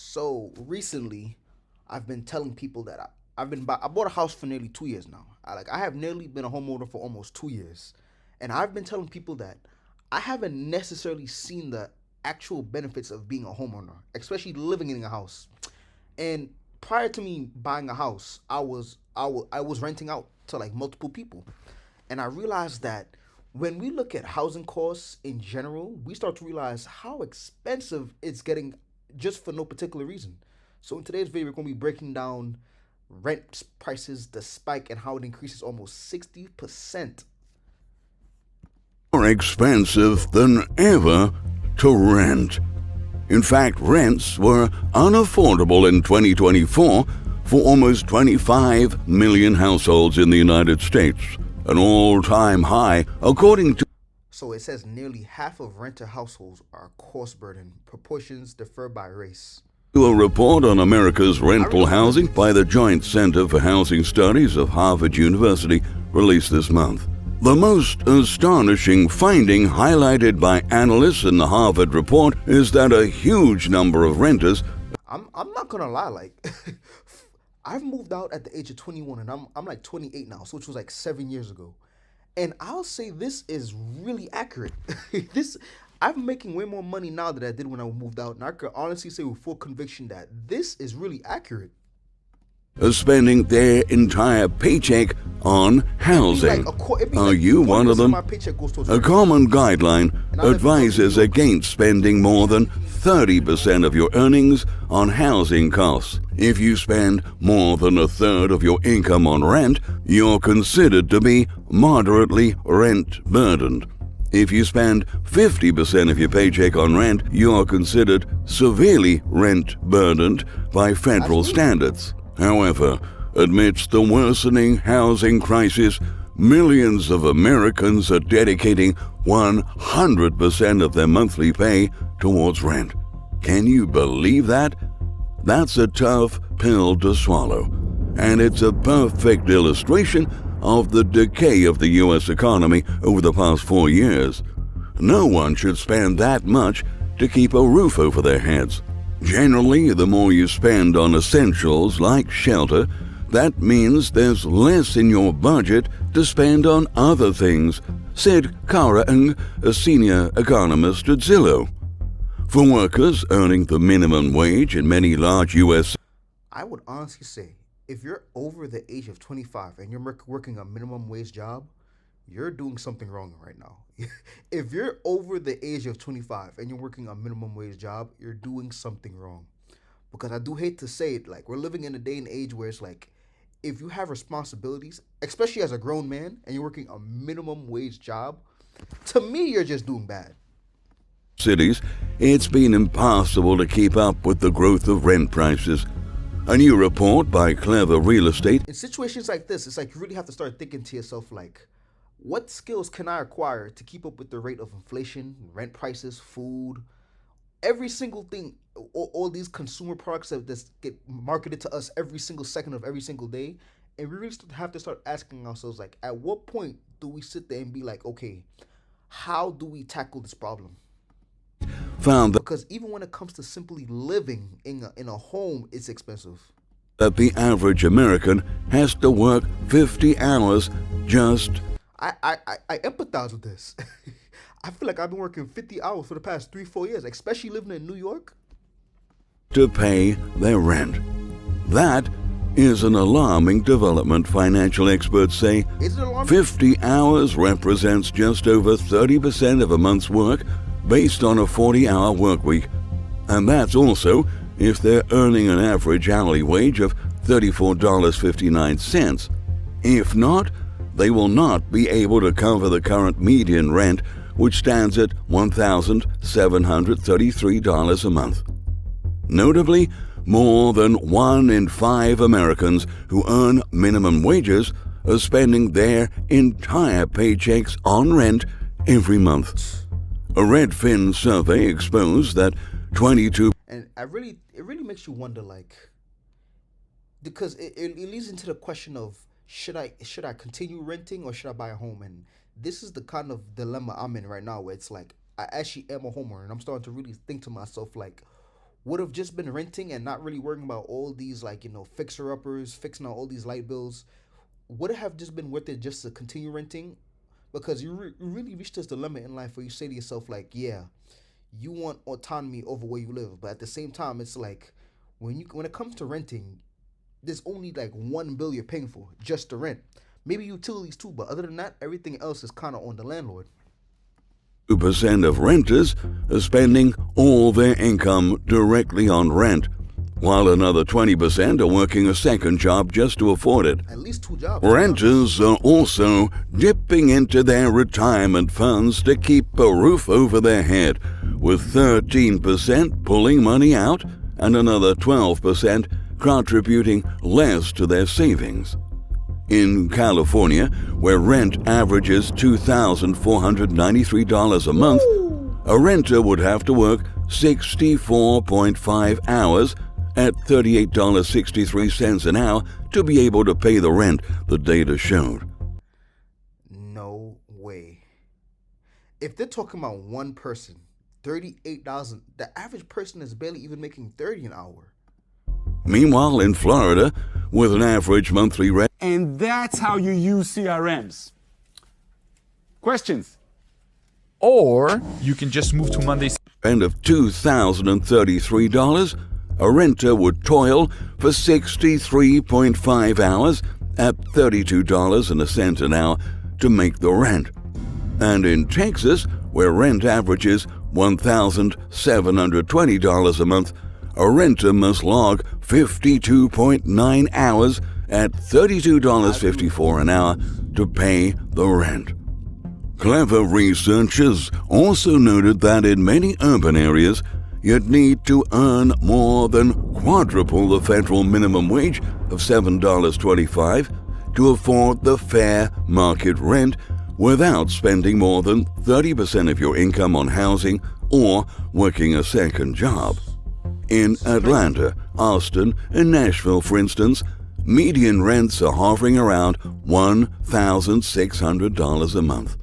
So recently, I've been telling people that I bought a house for nearly 2 years now. I have nearly been a homeowner for almost 2 years, and I've been telling people that I haven't necessarily seen the actual benefits of being a homeowner, especially living in a house. And prior to me buying a house, I was renting out to like multiple people, and I realized that when we look at housing costs in general, we start to realize how expensive it's getting just for no particular reason. So in today's video, we're going to be breaking down rent prices, the spike, and how it increases almost 60%. More expensive than ever to rent. In fact, rents were unaffordable in 2024 for almost 25 million households in the United States, an all-time high, according to So it says nearly half of renter households are cost burden, proportions differ by race. a report on America's rental housing by the Joint Center for Housing Studies of Harvard University released this month. The most astonishing finding highlighted by analysts in the Harvard report is that a huge number of renters I'm not gonna lie, like I've moved out at the age of 21 and I'm like 28 now, so which was like 7 years ago. And I'll say this is really accurate. this I'm making way more money now than I did when I moved out, and I could honestly say with full conviction that this is really accurate. are spending their entire paycheck on housing. Are you one of them? A common guideline advises against spending more than 30% of your earnings on housing costs. If you spend more than a third of your income on rent, you're considered to be moderately rent burdened. If you spend 50% of your paycheck on rent, you're considered severely rent burdened by federal standards. However, amidst the worsening housing crisis, millions of Americans are dedicating 100% of their monthly pay towards rent. Can you believe that? That's a tough pill to swallow, and it's a perfect illustration of the decay of the U.S. economy over the past 4 years. No one should spend that much to keep a roof over their heads. Generally, the more you spend on essentials like shelter, that means there's less in your budget to spend on other things, said Kara Ng, a senior economist at Zillow. For workers earning the minimum wage in many large U.S. I would honestly say if you're over the age of 25 and you're working a minimum wage job, you're doing something wrong right now. If you're over the age of 25 and you're working a minimum wage job, you're doing something wrong. Because I do hate to say it, like we're living in a day and age where it's like if you have responsibilities, especially as a grown man, and you're working a minimum wage job, to me you're just doing bad. cities, it's been impossible to keep up with the growth of rent prices. A new report by Clever Real Estate. In situations like this, it's like you really have to start thinking to yourself, like, what skills can I acquire to keep up with the rate of inflation, rent prices, food, every single thing, all these consumer products that get marketed to us every single second of every single day. And we really have to start asking ourselves, like, at what point do we sit there and be like, okay, how do we tackle this problem? Found Because even when it comes to simply living in a home, it's expensive. that the average American has to work 50 hours just I empathize with this. I feel like I've been working 50 hours for the past 3-4 years, especially living in New York. to pay their rent. That is an alarming development, financial experts say. Is it alarming? 50 hours represents just over 30% of a month's work based on a 40-hour work week. And that's also if they're earning an average hourly wage of $34.59. If not, they will not be able to cover the current median rent, which stands at $1,733 a month. Notably, more than 1 in 5 Americans who earn minimum wages are spending their entire paychecks on rent every month. A Redfin survey exposed that 22 And it really makes you wonder, like, because it leads into the question of should I continue renting or should I buy a home? And this is the kind of dilemma I'm in right now, where it's like I actually am a homeowner, and I'm starting to really think to myself, like, would have just been renting and not really worrying about all these, like, fixer-uppers, fixing out all these light bills, would it have just been worth it just to continue renting? Because you really reach this dilemma in life where you say to yourself, like, yeah, you want autonomy over where you live, but at the same time, it's like when it comes to renting, there's only like one bill you're paying for just to rent. Maybe utilities too, but other than that, everything else is kind of on the landlord. 2% of renters are spending all their income directly on rent, while another 20% are working a second job just to afford it. At least 2 jobs. Renters are also dipping into their retirement funds to keep a roof over their head, with 13% pulling money out and another 12% contributing less to their savings. In California, where rent averages $2,493 a month, a renter would have to work 64.5 hours at $38.63 an hour to be able to pay the rent, the data showed. No way. If they're talking about one person, $38, the average person is barely even making $30 an hour. Meanwhile, in Florida, with an average monthly rent. And that's how you use CRMs. Questions? Or you can just move to Monday. And of $2,033, a renter would toil for 63.5 hours at $32.01 an hour to make the rent. And in Texas, where rent averages $1,720 a month, a renter must log 52.9 hours at $32.54 an hour to pay the rent. Clever researchers also noted that in many urban areas, you'd need to earn more than quadruple the federal minimum wage of $7.25 to afford the fair market rent without spending more than 30% of your income on housing or working a second job. In Atlanta, Austin, and Nashville, for instance, median rents are hovering around $1,600 a month.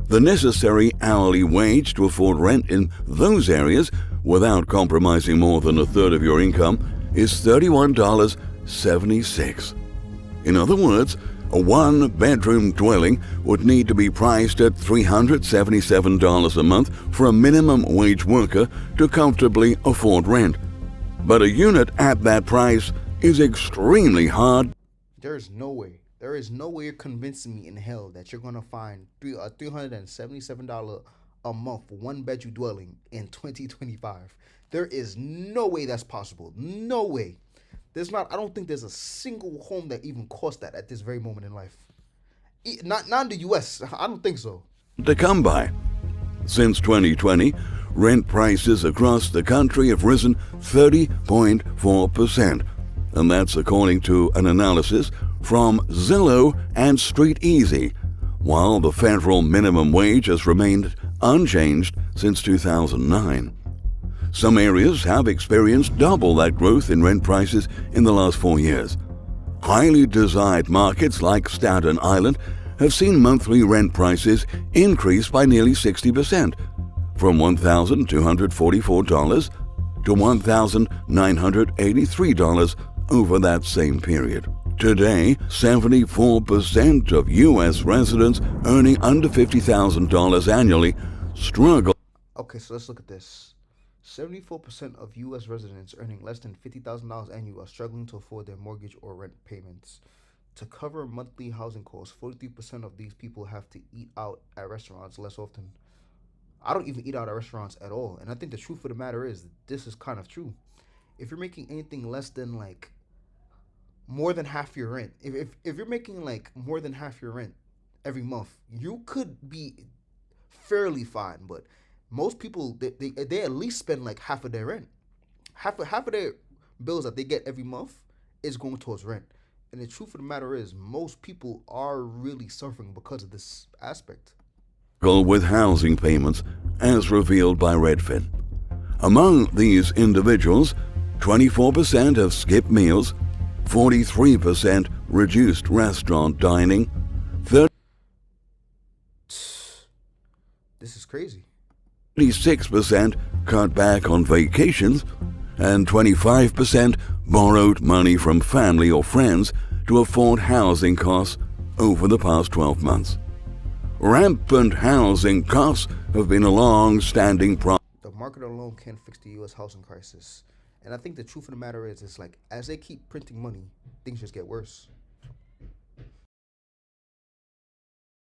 The necessary hourly wage to afford rent in those areas without compromising more than a third of your income is $31.76. In other words, a one-bedroom dwelling would need to be priced at $377 a month for a minimum wage worker to comfortably afford rent. But a unit at that price is extremely hard. There is no way you're convincing me in hell that you're going to find $377 a month for one-bedroom dwelling in 2025. There is no way that's possible. No way. I don't think there's a single home that even costs that at this very moment in life. Not in the U.S. I don't think so. To come by. Since 2020, rent prices across the country have risen 30.4%, and that's according to an analysis from Zillow and StreetEasy, while the federal minimum wage has remained unchanged since 2009. Some areas have experienced double that growth in rent prices in the last 4 years. Highly desired markets like Staten Island have seen monthly rent prices increase by nearly 60%, from $1,244 to $1,983 over that same period. Today, 74% of U.S. residents earning under $50,000 annually struggle. Okay, so let's look at this. 74% of U.S. residents earning less than $50,000 annually are struggling to afford their mortgage or rent payments. To cover monthly housing costs, 43% of these people have to eat out at restaurants less often. I don't even eat out at restaurants at all. And I think the truth of the matter is, this is kind of true. If you're making anything less than like more than half your rent, if you're making like more than half your rent every month, you could be fairly fine. But most people, they at least spend like half of their rent. Half of their bills that they get every month is going towards rent. And the truth of the matter is, most people are really suffering because of this aspect. With housing payments, as revealed by Redfin. Among these individuals, 24% have skipped meals, 43% reduced restaurant dining, This is crazy. 36% cut back on vacations, and 25% borrowed money from family or friends to afford housing costs over the past 12 months. Rampant housing costs have been a long-standing problem. The market alone can't fix the U.S. housing crisis. And I think the truth of the matter is, it's like, as they keep printing money, things just get worse.